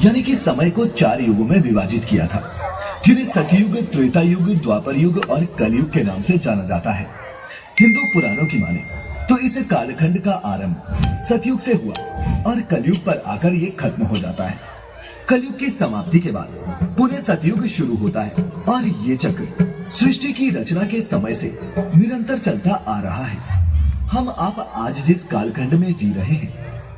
यानी कि समय को 4 युगों में विभाजित किया था, जिन्हें सतयुग, त्रेता युग, द्वापर युग और कलयुग के नाम से जाना जाता है। हिंदू पुराणों की माने तो इस कालखंड का आरंभ सतयुग से हुआ और कलयुग पर आकर ये खत्म हो जाता है। कलयुग की समाप्ति के बाद पुनः सतयुग शुरू होता है और ये चक्र सृष्टि की रचना के समय से निरंतर चलता आ रहा है। हम आप आज जिस कालखंड में जी रहे हैं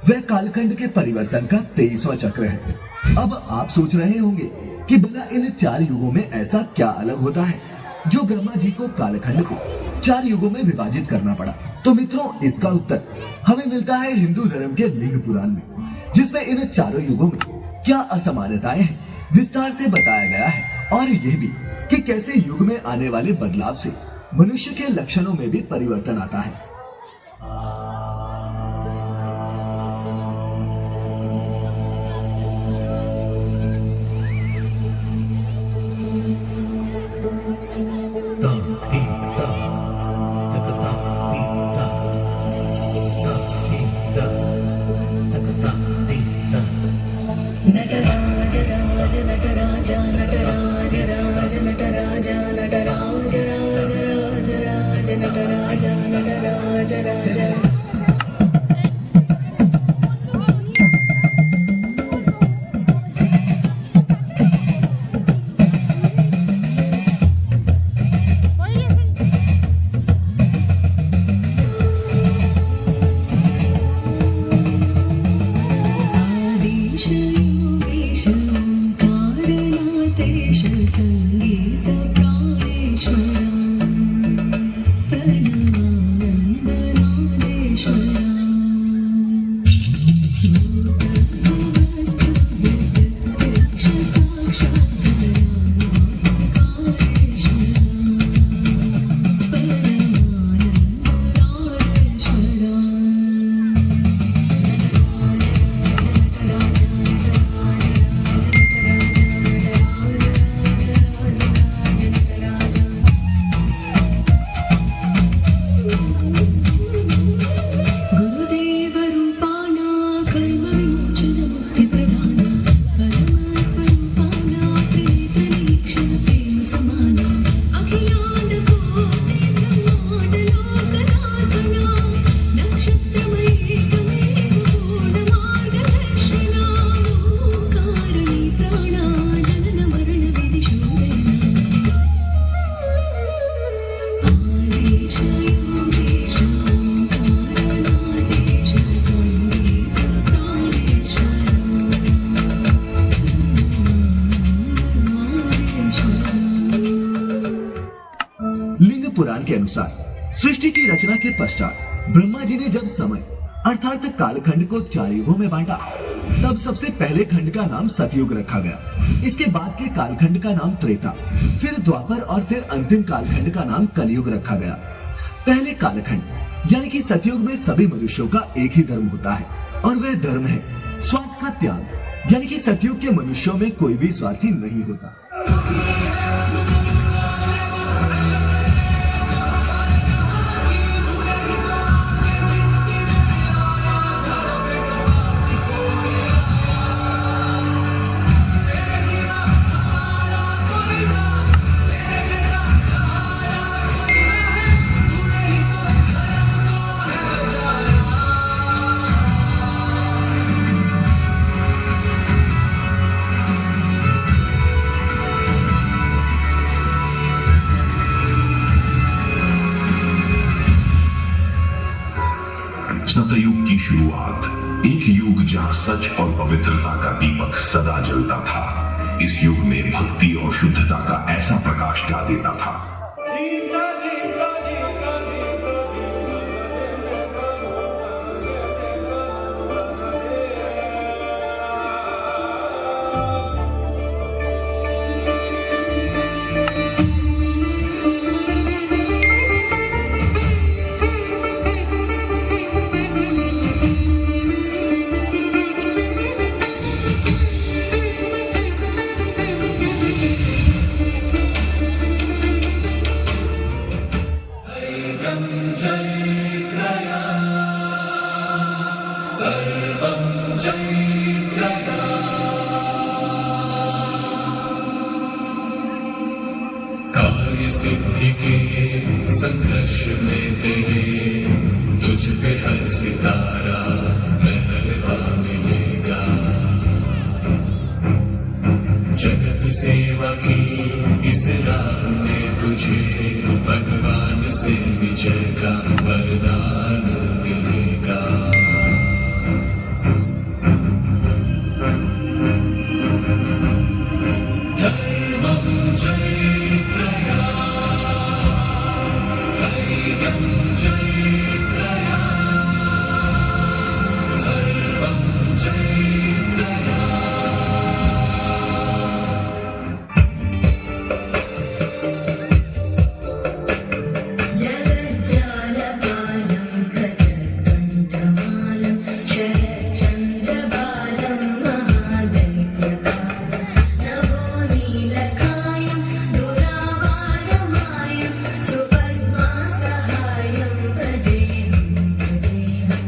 वह कालखंड के परिवर्तन का 23वां चक्र है। अब आप सोच रहे होंगे कि भला इन 4 युगों में ऐसा क्या अलग होता है जो ब्रह्मा जी को कालखंड को 4 युगों में विभाजित करना पड़ा। तो मित्रों, इसका उत्तर हमें मिलता है हिंदू धर्म के लिंग पुराण में, जिसमें इन 4 युगों में क्या असमानताएं हैं विस्तार से बताया गया है, और यह भी कि कैसे युग में आने वाले बदलाव से मनुष्य के लक्षणों में भी परिवर्तन आता है। नटराज राज नटराज नटराज राज नटराज नटराज राज राज राज नटराज नटराज राजा। संगीत प्राणेश्वरा प्रणवानंद नादेश्वरा भूतभवद्भुतप्रत्यक्ष साक्षात् दयानाथकारेश्वरा परमानंद राजेश्वरा। लिंग पुराण के अनुसार सृष्टि की रचना के पश्चात ब्रह्मा जी ने जब समय अर्थात कालखंड को 4 युगों में बांटा, तब सबसे पहले खंड का नाम सतयुग रखा गया। इसके बाद के कालखंड का नाम त्रेता, फिर द्वापर और फिर अंतिम कालखंड का नाम कलयुग रखा गया। पहले कालखंड यानी कि सतयुग में सभी मनुष्यों का एक ही धर्म होता है, और वह धर्म है स्वार्थ का त्याग, यानी कि सतयुग के मनुष्यों में कोई भी स्वार्थी नहीं होता। सतयुग की शुरुआत, एक युग जहां सच और पवित्रता का दीपक सदा जलता था। इस युग में भक्ति और शुद्धता का ऐसा प्रकाश ला देता था। अर्श में तेरे तुझ पे हर सितारा मेहरबा मिलेगा। जगत सेवा की इस राह में तुझे भगवान से विजय का वरदान मिलेगा। धर्मं जयतया, धैर्यं जयतया, सर्वं जयतया। जगज्जालपालं गजकण्ठमालं शरच्चन्द्रबालं महादैत्यकालं नवोनीलकायं दुरावारमायं सुपद्मासहायं भजेऽहं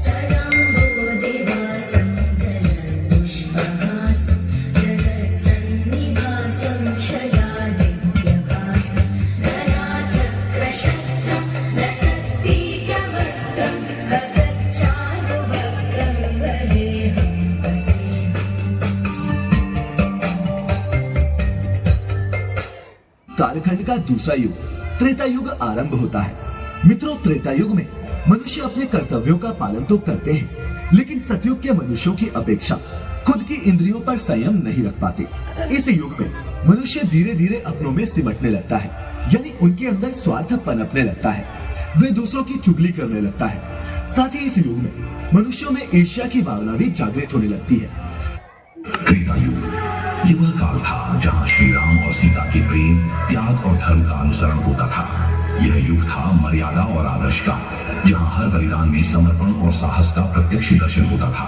सदाम्बोधिवासं गलत्पुष्पहासं जगत्सन्निवासं शयादित्यभासं गदाचक्रशस्त्रं लसत्पीठवस्त्रं हसच्चारुवक्त्रं भजेऽहं कालखंड का दूसरा युग त्रेता युग आरंभ होता है। मित्रों, त्रेता युग में मनुष्य अपने कर्तव्यों का पालन तो करते हैं, लेकिन सतयुग के मनुष्यों की अपेक्षा खुद की इंद्रियों पर संयम नहीं रख पाते। इस युग में मनुष्य धीरे धीरे अपनों में सिमटने लगता है, यानी उनके अंदर स्वार्थ पनपने लगता है। वे दूसरों की चुगली करने लगता है। साथ ही इस युग में मनुष्यों में ईर्ष्या की भावना भी जागृत होने लगती है। त्रेता युग ये वह काल था जहां श्री राम और सीता के प्रेम, त्याग और धर्म का अनुसरण होता था। यह युग था मर्यादा और आदर्श का, जहां हर बलिदान में समर्पण और साहस का प्रत्यक्ष दर्शन होता था।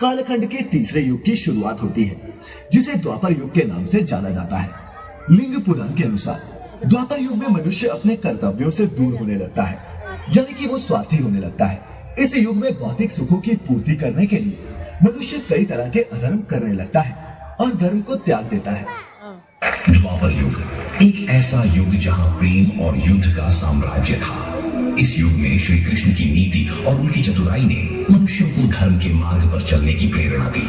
कालखंड के तीसरे युग की शुरुआत होती है, जिसे द्वापर युग के नाम से जाना जाता है। लिंग पुराण के अनुसार द्वापर युग में मनुष्य अपने कर्तव्यों से दूर होने लगता है, यानी कि वो स्वार्थी होने लगता है। इस युग में भौतिक सुखों की पूर्ति करने के लिए मनुष्य कई तरह के अधर्म करने लगता है और धर्म को त्याग देता है। द्वापर युग एक ऐसा युग जहां प्रेम और युद्ध का साम्राज्य था। इस युग में श्री कृष्ण की नीति और उनकी चतुराई ने मनुष्यों को धर्म के मार्ग पर चलने की प्रेरणा दी।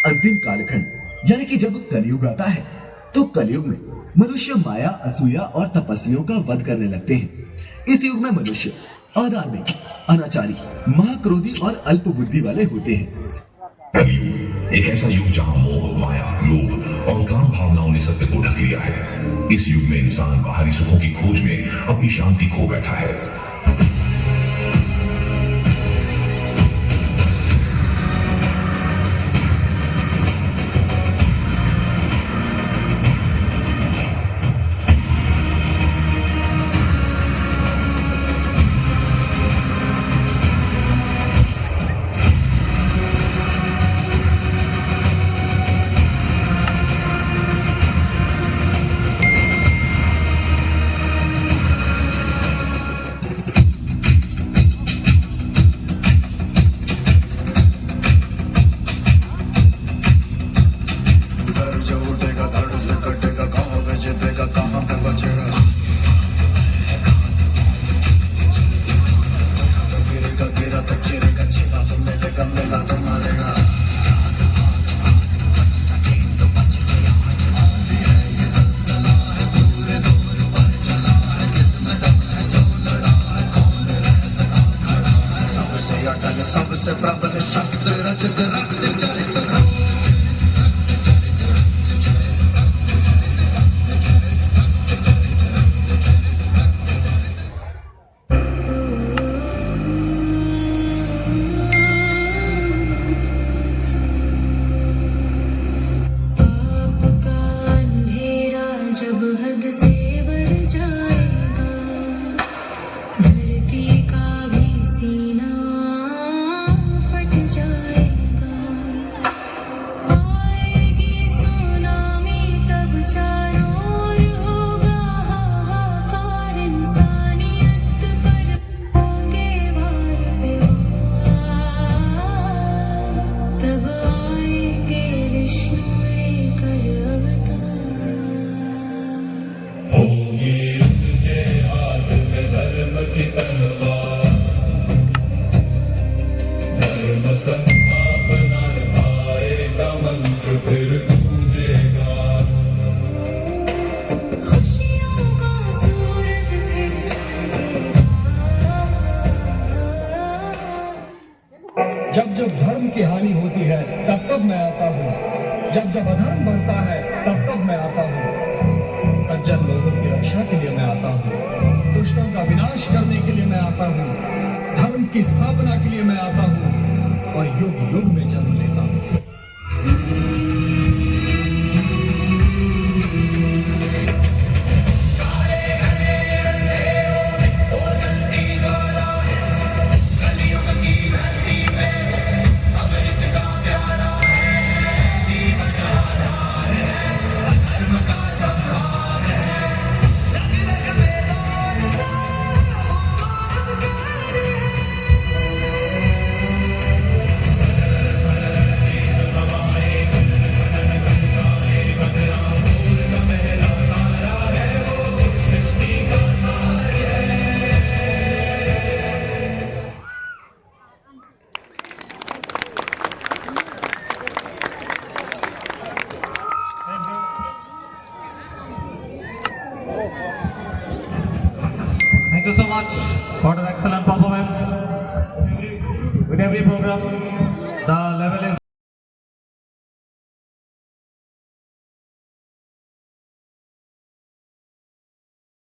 अंतिम कालखंड यानी कि जब कलयुग आता है तो कलयुग में मनुष्य माया, असूया और तपस्वियों का वध करने लगते हैं। इस युग में मनुष्य अधार्मिक, अनाचारी, महाक्रोधी और अल्प बुद्धि वाले होते हैं। कलयुग एक ऐसा युग जहां मोह, माया, लोभ और काम भावनाओं ने सत्य को ढक लिया है। इस युग में इंसान बाहरी सुखों की खोज में अपनी शांति खो बैठा है। सबसे प्रबल शस्त्र रचित रक्त चरित पाप का अंधेरा जब हद से बढ़ जाएगा, धरती का भी सीना फट जाएगा। आएगी सुनामी तब चारों ओर होगा हाहाकार, इंसानियत पर होंगे वार पे वार। तब आएंगे विष्णु लेकर अवतार। होगी उनके हाथ में धर्म की तलवार, धर्म संस्थापना आएगा मंत्र फिर गूंजेगा। खुशियों का सूरज फिर चमकेगा। जब जब धर्म की हानि होती है तब तब मैं आता हूँ, जब जब अधर्म बढ़ता है तब तब मैं आता हूँ। सज्जन लोगों की रक्षा के लिए मैं आता हूँ, दुष्टों का विनाश करने के लिए मैं आता हूँ, धर्म की स्थापना के लिए मैं आता हूँ और युग युग में जन्म लेता हूँ। Thank you so much for the excellent performance. With every program, the level is